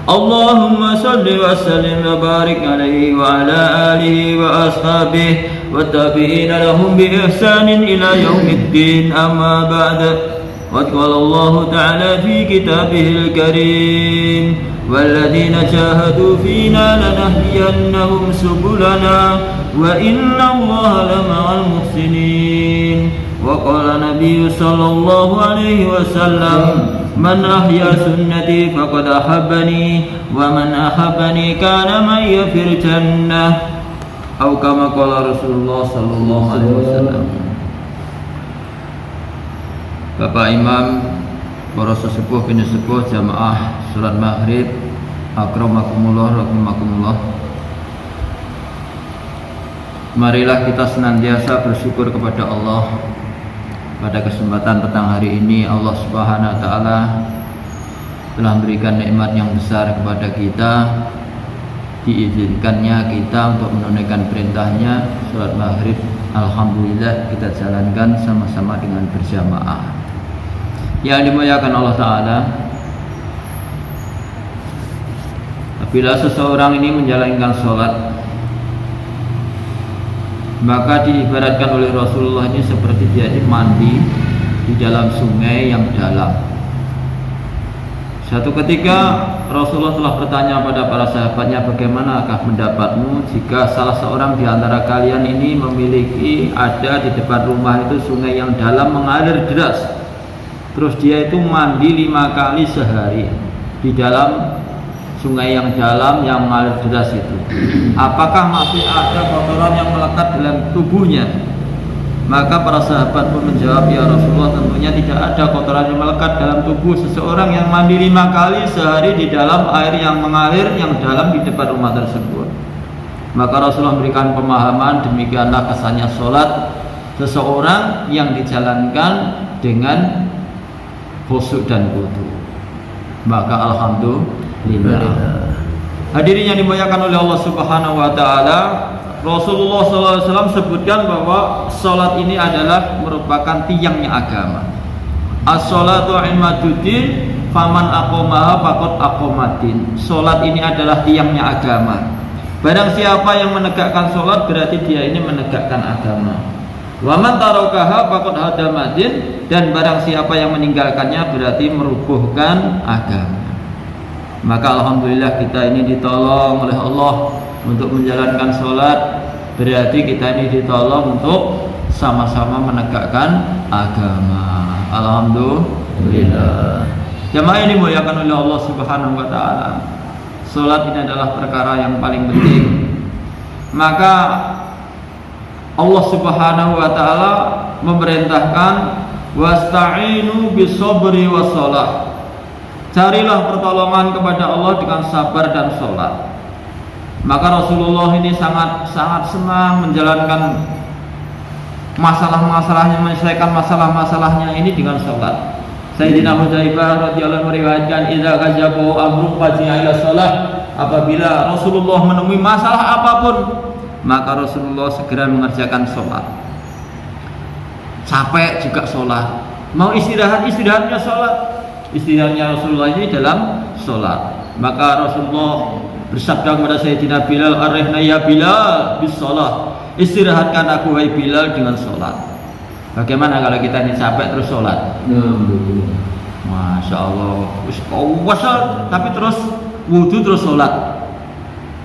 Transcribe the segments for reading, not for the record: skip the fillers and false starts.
اللهم صل وسلم وبارك عليه وعلى آله وأصحابه والتابعين لهم بإحسان إلى يوم الدين. أما بعد، قد قال الله تعالى في كتابه الكريم: والذين جاهدوا فينا لنهدينهم سبلنا وإن الله لمع المحسنين. وقال النبي صلى الله عليه وسلم: من أحيا سنتي فقد أحبني ومن أحبني كان معي في الجنة، أو كما قال رسول الله صلى الله عليه وسلم. Bapak Imam, para sesepuh bini sepuh jamaah salat maghrib, akramakumullah rahimakumullah. Marilah kita senantiasa bersyukur kepada Allah. Pada kesempatan petang hari ini Allah Subhanahu wa taala telah memberikan nikmat yang besar kepada kita, diizinkannya kita untuk menunaikan perintahnya salat maghrib. Alhamdulillah kita jalankan sama-sama dengan berjamaah. Yang dimuliakan Allah Ta'ala, apabila seseorang ini menjalankan sholat, maka diibaratkan oleh Rasulullah ini seperti dia ini mandi di dalam sungai yang dalam. Suatu ketika Rasulullah telah bertanya pada para sahabatnya, bagaimanakah pendapatmu jika salah seorang di antara kalian ini memiliki ada di depan rumah itu sungai yang dalam mengalir deras, terus dia itu mandi 5 kali sehari di dalam sungai yang dalam yang mengalir deras itu, apakah masih ada kotoran yang melekat dalam tubuhnya? Maka para sahabat pun menjawab, ya Rasulullah, tentunya tidak ada kotoran yang melekat dalam tubuh seseorang yang mandi 5 kali sehari di dalam air yang mengalir yang dalam di depan rumah tersebut. Maka Rasulullah memberikan pemahaman, demikianlah kesannya sholat seseorang yang dijalankan dengan khusyuk dan khudu. Maka alhamdulillah. Hadirin yang dimuliakan oleh Allah Subhanahu wa taala, Rasulullah SAW sebutkan bahwa salat ini adalah merupakan tiangnya agama. As-salatu imaduddin faman aqamaha faqad aqamaddin. Salat ini adalah tiangnya agama. Barang siapa yang menegakkan salat berarti dia ini menegakkan agama. Wa man tarakaha faqad hadamaddin, dan barang siapa yang meninggalkannya berarti merubuhkan agama. Maka alhamdulillah kita ini ditolong oleh Allah untuk menjalankan sholat, berarti kita ini ditolong untuk sama-sama menegakkan agama. Alhamdulillah. Jamaah ini dimuliakan oleh Allah Subhanahu wa taala. Sholat ini adalah perkara yang paling penting. Maka Allah Subhanahu wa taala memerintahkan wasta'inu bis-sabri was-shalah. Carilah pertolongan kepada Allah dengan sabar dan sholat. Maka Rasulullah ini sangat senang menjalankan masalah-masalahnya, menyelesaikan masalah-masalahnya ini dengan sholat. Sayyidina Hudzaifah radhiyallahu anhu meriwayatkan, idza ghajabu amru faji'a ila sholat. Apabila Rasulullah menemui masalah apapun, maka Rasulullah segera mengerjakan sholat. Capek juga sholat, mau istirahatnya sholat. Istirahatnya Rasulullah ini dalam sholat. Maka Rasulullah bersabda kepada Sayyidina Bilal, arihna ya Bilal bis sholat. Istirahatkan aku wahai Bilal dengan sholat. Bagaimana kalau kita ini capek terus sholat? Masya Allah, puasa tapi terus wudhu terus sholat.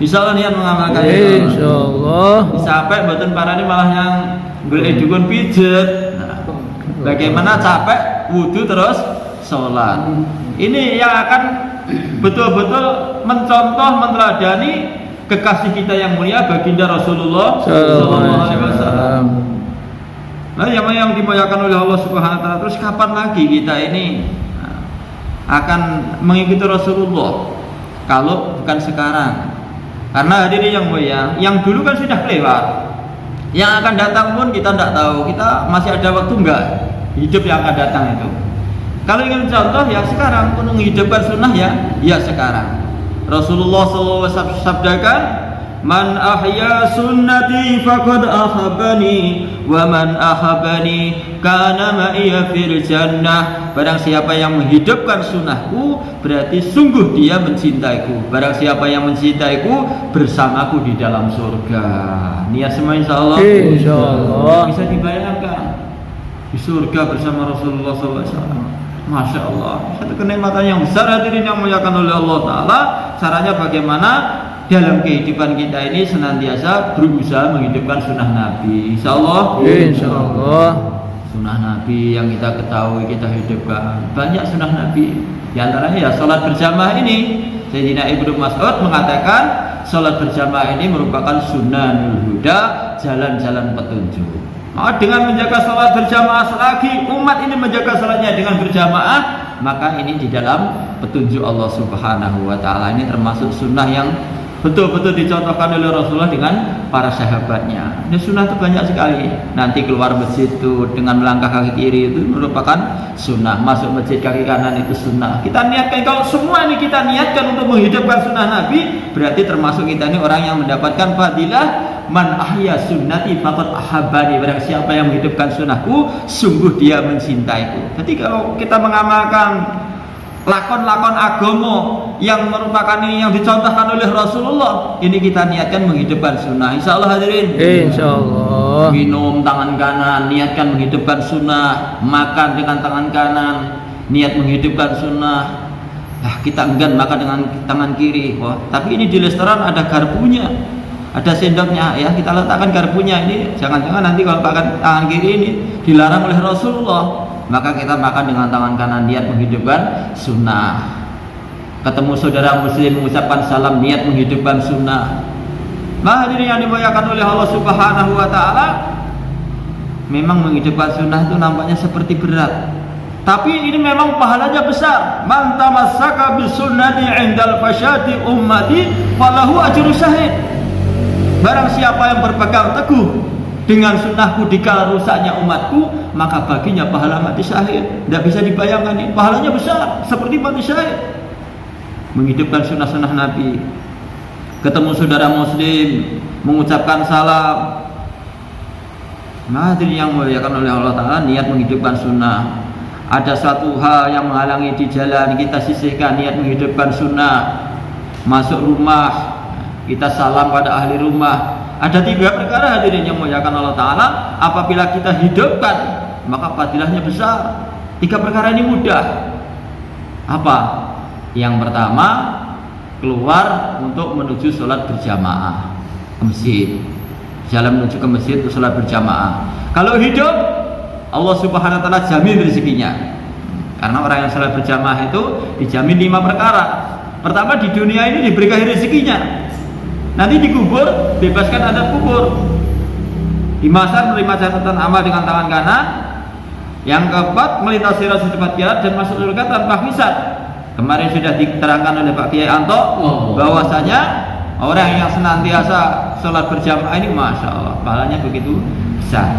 Misalnya niat mengamalkan Insya Allah. Capek badan parani malah yang beredukun pijet. Nah, bagaimana capek wudhu terus sholat? Ini yang akan betul-betul mencontoh, meneladani kekasih kita yang mulia baginda Rasulullah Sallallahu Alaihi Wasallam. Nah, yang dimuliakan oleh Allah Subhanahu Wa Taala, terus kapan lagi kita ini akan mengikuti Rasulullah kalau bukan sekarang? Karena hadirin yang mulia, yang dulu kan sudah lewat, yang akan datang pun kita tidak tahu. Kita masih ada waktu enggak hidup yang akan datang itu? Kalau ingin contoh ya sekarang, untuk menghidupkan sunnah ya sekarang. Rasulullah SAW sabdakan, Man ahya sunnati faqad ahabbani wa man ahabbani kana ma'iya fil jannah. Barang siapa yang menghidupkan sunnahku berarti sungguh dia mencintaiku. Barang siapa yang mencintaiku bersamaku di dalam surga. Niat semua insyaallah. Insyaallah. Bisa dibayangkan di surga bersama Rasulullah SAW. Masya Allah, satu kenikmatan yang besar hadirin yang muliakan oleh Allah Ta'ala. Caranya bagaimana dalam kehidupan kita ini senantiasa berusaha menghidupkan sunnah Nabi. Insyaallah. Insyaallah. Sunnah Nabi yang kita ketahui kita hidupkan. Banyak sunnah Nabi. Di antaranya ya sholat berjamaah ini. Sayyidina Ibnu Mas'ud mengatakan sholat berjamaah ini merupakan sunnahul huda, jalan-jalan petunjuk. Dengan menjaga sholat berjamaah selagi umat ini menjaga sholatnya dengan berjamaah, maka ini di dalam petunjuk Allah Subhanahu wa Ta'ala. Ini termasuk sunnah yang betul-betul dicontohkan oleh Rasulullah dengan para sahabatnya. Ini sunnah itu banyak sekali. Nanti keluar masjid itu dengan melangkah kaki kiri itu merupakan sunnah. Masuk masjid kaki kanan itu sunnah. Kita niatkan, kalau semua ini kita niatkan untuk menghidupkan sunnah Nabi, berarti termasuk kita ini orang yang mendapatkan fadilah. Man ahya sunnati faqad ahabbani. Barang siapa yang menghidupkan sunnahku, sungguh dia mencintaiku. Jadi kalau kita mengamalkan lakon-lakon agama yang merupakan ini yang dicontohkan oleh Rasulullah, ini kita niatkan menghidupkan sunnah. Insyaallah hadirin. Insyaallah. Minum tangan kanan, niatkan menghidupkan sunnah. Makan dengan tangan kanan, niat menghidupkan sunnah. Kita enggan makan dengan tangan kiri. Wah, tapi ini di restoran ada garpunya, ada sendoknya, ya kita letakkan garpunya ini. Jangan-jangan nanti kalau makan tangan kiri ini dilarang oleh Rasulullah, maka kita makan dengan tangan kanan, niat menghidupkan sunnah. Ketemu saudara muslim mengucapkan salam, niat menghidupkan sunnah. Nah, hadirin yang dimuliakan oleh Allah Subhanahu wa Ta'ala, memang menghidupkan sunnah itu nampaknya seperti berat, tapi ini memang pahalanya besar. Man tamassaka bisunnati 'indal fasyati ummati falahu ajru syahid. Barang siapa yang berpegang teguh dengan sunnahku di kala rusaknya umatku, maka baginya pahala mati syahid. Tidak bisa dibayangkan ini, pahalanya besar seperti mati syahid. Menghidupkan sunnah-sunnah Nabi. Ketemu saudara muslim, mengucapkan salam. Hadirin yang muliakan oleh Allah Ta'ala, niat menghidupkan sunnah. Ada suatu hal yang menghalangi di jalan, kita sisihkan, niat menghidupkan sunnah. Masuk rumah, kita salam pada ahli rumah. Ada 3 perkara hadirin yang muliakan Allah Ta'ala, apabila kita hidupkan maka fadilahnya besar. 3 perkara ini mudah. Apa? Yang pertama, keluar untuk menuju sholat berjamaah ke masjid. Jalan menuju ke masjid untuk sholat berjamaah. Kalau hidup, Allah Subhanahu wa Ta'ala jamin rezekinya. Karena orang yang sholat berjamaah itu dijamin 5 perkara. Pertama, di dunia ini diberikan rezekinya. Nanti dikubur, bebaskan adab kubur. Di mahsyar menerima catatan amal dengan tangan kanan. Yang keempat, melintasi sirat secepat kilat dan masuk surga tanpa hisab. Kemarin sudah diterangkan oleh Pak Kiai Anto bahwasanya orang yang senantiasa sholat berjamaah ini, masya Allah, pahalanya begitu besar.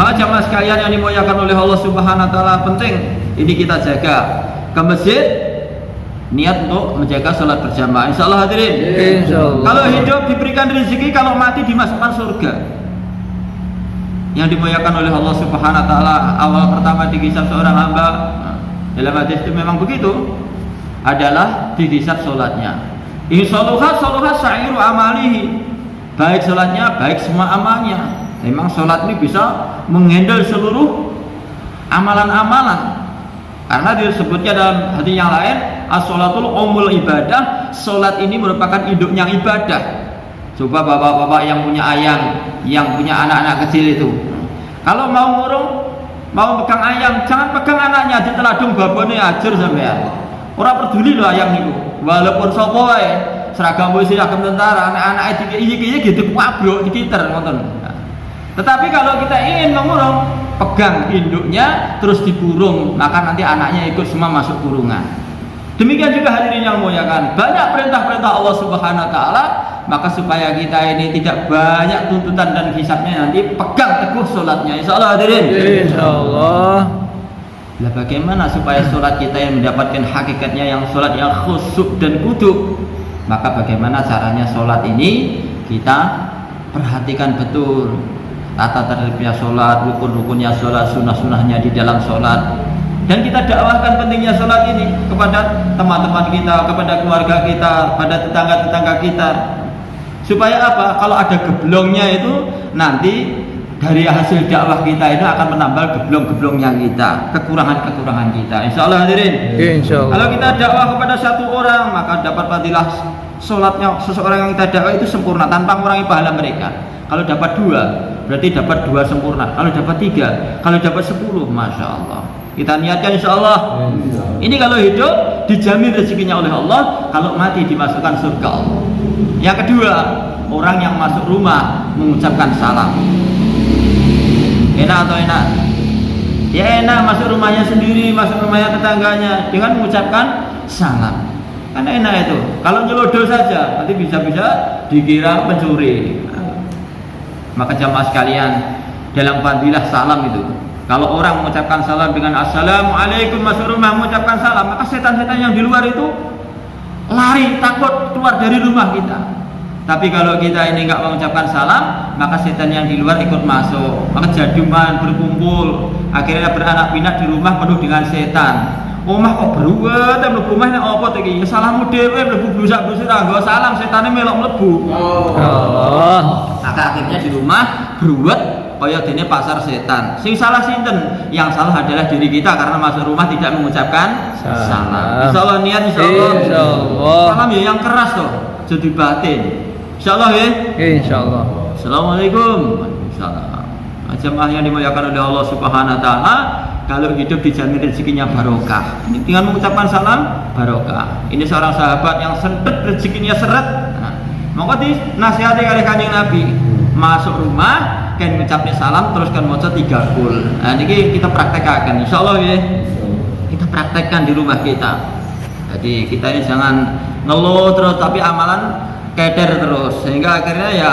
Maka jamaah sekalian yang dimuliakan oleh Allah Subhanahu wa Ta'ala, penting ini kita jaga. Ke masjid, niat untuk menjaga sholat berjamaah. Insyaallah hadirin. Insyaallah. Kalau hidup diberikan rezeki, kalau mati dimasukkan surga. Yang dimuliakan oleh Allah Subhanahu wa Ta'ala, awal pertama dihisab seorang hamba, dalam hadis itu memang begitu, adalah dihisab sholatnya. Insyaallah sholuhat sa'iru amalihi. Baik sholatnya, baik semua amalnya. Memang sholat ini bisa menghandle seluruh amalan-amalan. Karena disebutnya dalam hadis yang lain, as-sholatul umul ibadah. Sholat ini merupakan induknya ibadah. Coba bapak-bapak yang punya ayam, yang punya anak-anak kecil itu, kalau mau ngurung, mau pegang ayam, jangan pegang anaknya, diteladung babone ajar sampean. Ora peduli loh ayam itu, walaupun sapa wae, seragam polisi, seragam tentara, anak-anak iki gitu kuabruk dikiter ngoten. Tetapi kalau kita ingin mengurung, pegang induknya terus dikurung, maka nanti anaknya ikut semua masuk kurungan. Demikian juga hadirin yang muliakan, banyak perintah-perintah Allah Subhanahu wa Ta'ala, maka supaya kita ini tidak banyak tuntutan dan hisabnya, nanti pegang teguh sholatnya. Insyaallah hadirin. Insyaallah. Lah bagaimana supaya sholat kita yang mendapatkan hakikatnya, yang sholat yang khusyuk dan khudu? Maka bagaimana caranya sholat ini kita perhatikan betul tata tertibnya sholat, rukun-rukunnya sholat, sunnah-sunnahnya di dalam sholat. Dan kita dakwahkan pentingnya sholat ini kepada teman-teman kita, kepada keluarga kita, pada tetangga-tetangga kita. Supaya apa? Kalau ada geblongnya itu nanti dari hasil dakwah kita itu akan menambah geblong-geblongnya kita, kekurangan-kekurangan kita. Insya Allah hadirin. Insya Allah. Kalau kita dakwah kepada satu orang, maka dapat fadilah sholatnya seseorang yang kita dakwah itu sempurna tanpa mengurangi pahala mereka. Kalau dapat 2, berarti dapat 2 sempurna. Kalau dapat 3, kalau dapat 10, masya Allah. Kita niatkan insya Allah. Ini kalau hidup dijamin rezekinya oleh Allah, kalau mati dimasukkan surga Allah. Yang kedua, orang yang masuk rumah mengucapkan salam. Enak atau enak? Ya enak, masuk rumahnya sendiri, masuk rumahnya tetangganya dengan mengucapkan salam. Karena enak itu. Kalau nyelodol saja, nanti bisa-bisa dikira pencuri. Maka jamaah sekalian, dalam fadilah salam itu, kalau orang mengucapkan salam dengan assalamualaikum, masuk rumah mengucapkan salam, maka setan-setan yang di luar itu lari, takut keluar dari rumah kita. Tapi kalau kita ini nggak mengucapkan salam, maka setan yang di luar ikut masuk, maka jaduman berkumpul, akhirnya beranak pinak di rumah penuh dengan setan. Omah kok beruwet, mlebu omah nek apa iki? Ya salahmu dhewe mlebu blusak-blusuk nggo salam, setane melok mlebu. Allah. Maka akhirnya di rumah beruwet kaya dene pasar setan. Sing salah sinten? Yang salah adalah diri kita karena masuk rumah tidak mengucapkan salam. Insyaallah niat insyaallah. Insyaallah. Salam ya yang keras toh, jadi batin. Insyaallah ya. Insyaallah. Assalamualaikum. Waalaikumsalam. Jamaah yang dimuliakan oleh Allah Subhanahu wa taala, kalau hidup dijamin rezekinya barokah. Ini dengan mengucapkan salam barokah. Ini seorang sahabat yang sempet rezekinya seret. Nah, maka dinasihati oleh Kanjeng Nabi, masuk rumah kan ngucapnya salam terus kan maca 3 kul. Nah ini kita praktekkan insyaallah ya. Kita praktekkan di rumah kita. Jadi kita ini jangan ngeluh terus tapi amalan keder terus sehingga akhirnya ya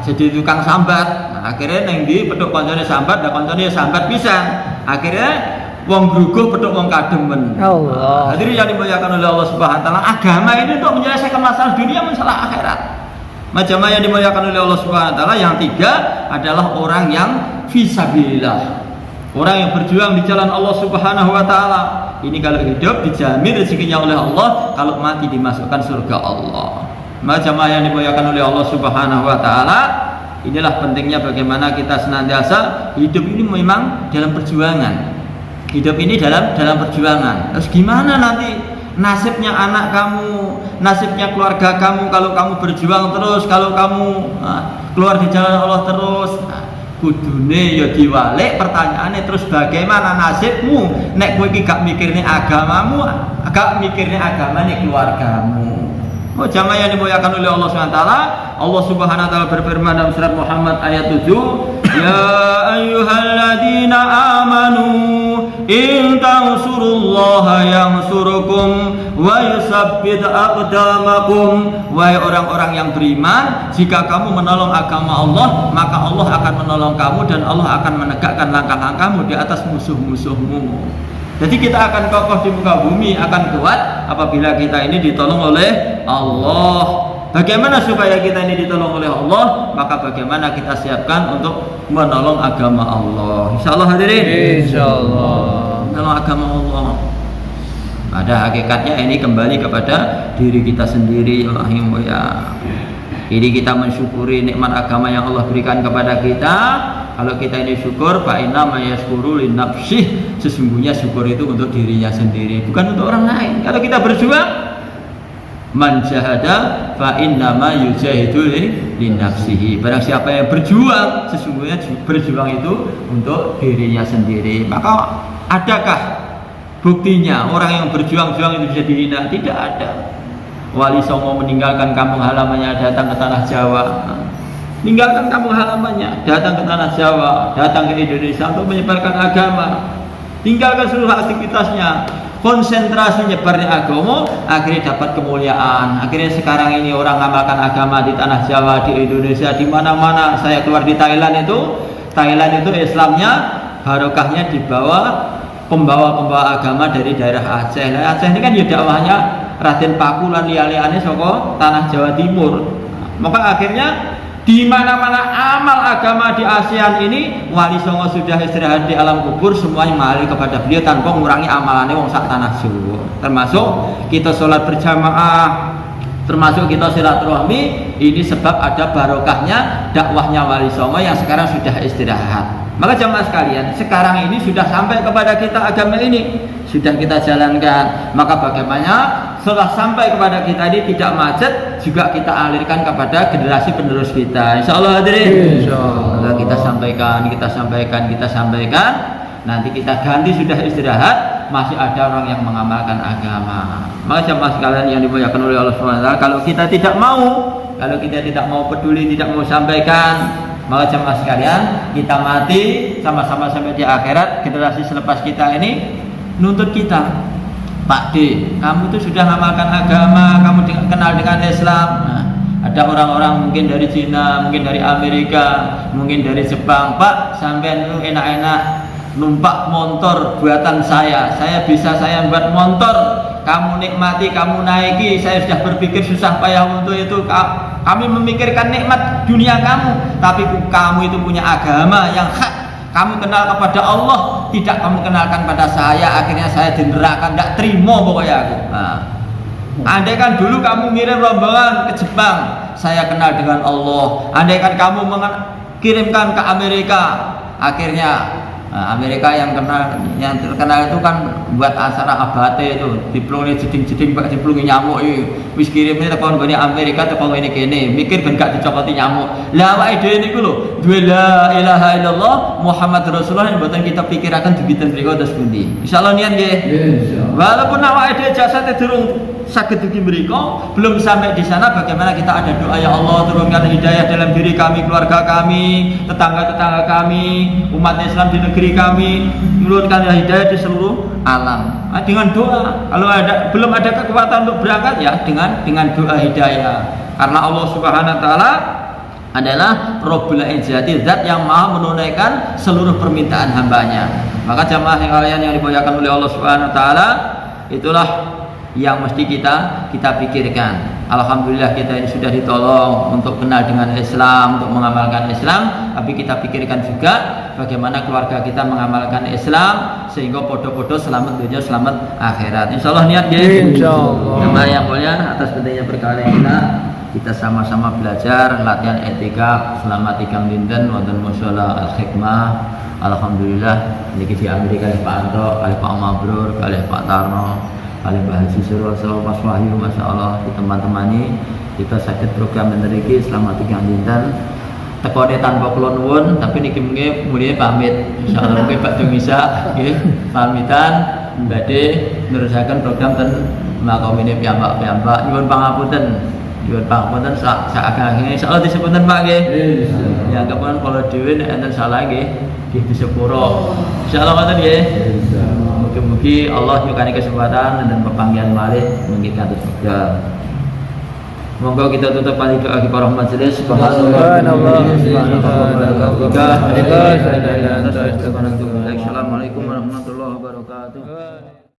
jadi tukang sambat. Nah, akhirnya neng di peduk koncone sambat, dak koncone sambat pisan. Akhirnya wong bruguh peduk wong kademen. Allah. Hadirin yang dimuliakan oleh Allah Subhanahu wa taala, agama ini untuk menyelesaikan masalah dunia masalah akhirat. Jamaah yang dimuliakan oleh Allah Subhanahu wa taala, yang 3 adalah orang yang fisabilillah. Orang yang berjuang di jalan Allah Subhanahu wa taala. Ini kalau hidup dijamin rezekinya oleh Allah, kalau mati dimasukkan surga Allah. Jamaah yang dimuliakan oleh Allah Subhanahu wa taala, inilah pentingnya bagaimana kita senantiasa hidup ini memang dalam perjuangan. Hidup ini dalam perjuangan. Terus gimana nanti nasibnya anak kamu, nasibnya keluarga kamu kalau kamu berjuang terus, kalau kamu keluar di jalan Allah terus? Kudune ya diwalik pertanyaannya terus bagaimana nasibmu nek kowe iki gak mikirne agamamu, gak mikirne agamane keluargamu. Jamaah yang dimuliakan oleh Allah SWT, Allah Subhanahu wa taala berfirman dalam surat Muhammad ayat 7, ya ayyuhalladzina amanu in tansurullaha yansurukum wa yusabbit aqdamakum. Wahai orang-orang yang beriman, jika kamu menolong agama Allah, maka Allah akan menolong kamu dan Allah akan menegakkan langkah-langkahmu di atas musuh-musuhmu. Jadi kita akan kokoh di muka bumi, akan kuat apabila kita ini ditolong oleh Allah. Bagaimana supaya kita ini ditolong oleh Allah? Maka bagaimana kita siapkan untuk menolong agama Allah. Insyaallah hadirin. Insyaallah. Menolong agama Allah. Pada hakikatnya ini kembali kepada diri kita sendiri ya. Jadi kita mensyukuri nikmat agama yang Allah berikan kepada kita. Kalau kita ini syukur, fa inna ma yashkuru li nafsih, sesungguhnya syukur itu untuk dirinya sendiri, bukan untuk orang lain. Kalau kita berjuang, man jahada fa inna ma yujahidu li nafsihi. Barang siapa yang berjuang, sesungguhnya berjuang itu untuk dirinya sendiri. Maka adakah buktinya orang yang berjuang-juang itu bisa dihina? Tidak ada. Wali Songo meninggalkan kampung halamannya datang ke tanah Jawa. Tinggalkan kampung halamannya, datang ke tanah Jawa, datang ke Indonesia untuk menyebarkan agama. Tinggalkan seluruh aktivitasnya, konsentrasi nyebarnya agama, akhirnya dapat kemuliaan. Akhirnya sekarang ini orang ngamalkan agama di tanah Jawa, di Indonesia, di mana-mana. Saya keluar di Thailand itu Islamnya barokahnya dibawa pembawa-pembawa agama dari daerah Aceh. Nah, Aceh ini kan ya dakwahnya Raden Paku lan liya-liyane saka tanah Jawa Timur. Maka akhirnya Di mana-mana amal agama di ASEAN ini, Wali Songo sudah istirahat di alam kubur, semuanya mengalir kepada beliau tanpa mengurangi amalannya wong sak tanah Jawa. Termasuk kita sholat berjamaah, termasuk kita silaturahmi, ini sebab ada barokahnya dakwahnya Wali Songo yang sekarang sudah istirahat. Maka jamaah sekalian, sekarang ini sudah sampai kepada kita agama ini, sudah kita jalankan. Maka bagaimana setelah sampai kepada kita ini tidak macet, juga kita alirkan kepada generasi penerus kita. Insya Allah hadirin. Maka kita sampaikan. Nanti kita ganti sudah istirahat, masih ada orang yang mengamalkan agama. Maka jamaah sekalian yang dimuliakan oleh Allah SWT, kalau kita tidak mau peduli, tidak mau sampaikan, maka jemaah sekalian, kita mati sama-sama sampai di akhirat. Generasi selepas kita ini nuntut kita, Pak D, kamu itu sudah mengamalkan agama, kamu kenal dengan Islam. Nah, ada orang-orang mungkin dari Cina, mungkin dari Amerika, mungkin dari Jepang. Pak, sampean itu enak-enak numpak motor buatan saya bisa saya buat motor, kamu nikmati, kamu naiki, saya sudah berpikir susah payah untuk itu. Kami memikirkan nikmat dunia kamu, tapi kamu itu punya agama yang hak, kamu kenal kepada Allah, tidak kamu kenalkan pada saya, akhirnya saya di neraka, tidak terima pokoknya aku. Nah, andai kan dulu kamu ngirim rombongan ke Jepang, saya kenal dengan Allah. Andai kan kamu kirimkan ke Amerika, akhirnya Amerika yang terkenal itu kan buat acara abate itu, diplungi jeding-jeding pakai diplungi nyamuk itu. Wis kirimnya tekan gone Amerika tekan ini kene, mikir ben gak dicokoti nyamuk. Lah awake dhewe niku lho, duwe la ilaha illallah Muhammad Rasulullah yang mboten kita pikiraken dibiten mriku terus pundi. Insyaallah niat nggih. Insyaallah. Walaupun awake dhewe jasate durung sakit dugi mereka, belum sampai di sana, bagaimana kita ada doa, ya Allah turunkan hidayah dalam diri kami, keluarga kami, tetangga-tetangga kami, umat Islam di negeri kami, turunkan hidayah di seluruh alam. Nah, dengan doa, kalau belum ada kekuatan untuk berangkat, ya dengan doa hidayah, karena Allah Subhanahu Wa Taala adalah Rabbul Izzati, zat yang maha menunaikan seluruh permintaan hambanya. Maka jamaah yang kalian yang dimuliakan oleh Allah Subhanahu Wa Taala, itulah yang mesti kita pikirkan. Alhamdulillah kita ini sudah ditolong untuk kenal dengan Islam, untuk mengamalkan Islam, tapi kita pikirkan juga bagaimana keluarga kita mengamalkan Islam sehingga podo-podo selamat dunia, selamat akhirat. Insyaallah niat ya. Insyaallah. Jemaah yang mulia, atas pentingnya perkara kita sama-sama belajar latihan etika selama 3 dinten wonten mushola Al-Hikmah. Alhamdulillah niki di Amerika Pak Anto, kali Pak Mabrur, kali Pak Tarno, kali Mbak Haji Suroso, Mas Wahyu, Masya Allah di teman-teman ini kita sakit program meneriki selama 3 dinten tekone tanpa kula nuwun, tapi niki mulai pamit insyaallah mungkin Pak Dumisa nggih pamitan badhe nerusaken program ten makomine piyambak nyuwun pangapunten sak-sakake insyaallah disepunten Pak nggih. Ya kapan kalau dhewe nek enten salah nggih disepuro insyaallah ngoten nggih. Mugi-mugi Allah nyukani kesempatan dan pepanggihan malih mungkin kados wekdal. Monggo kita tutup kali doa di para majelis. Subhanallah.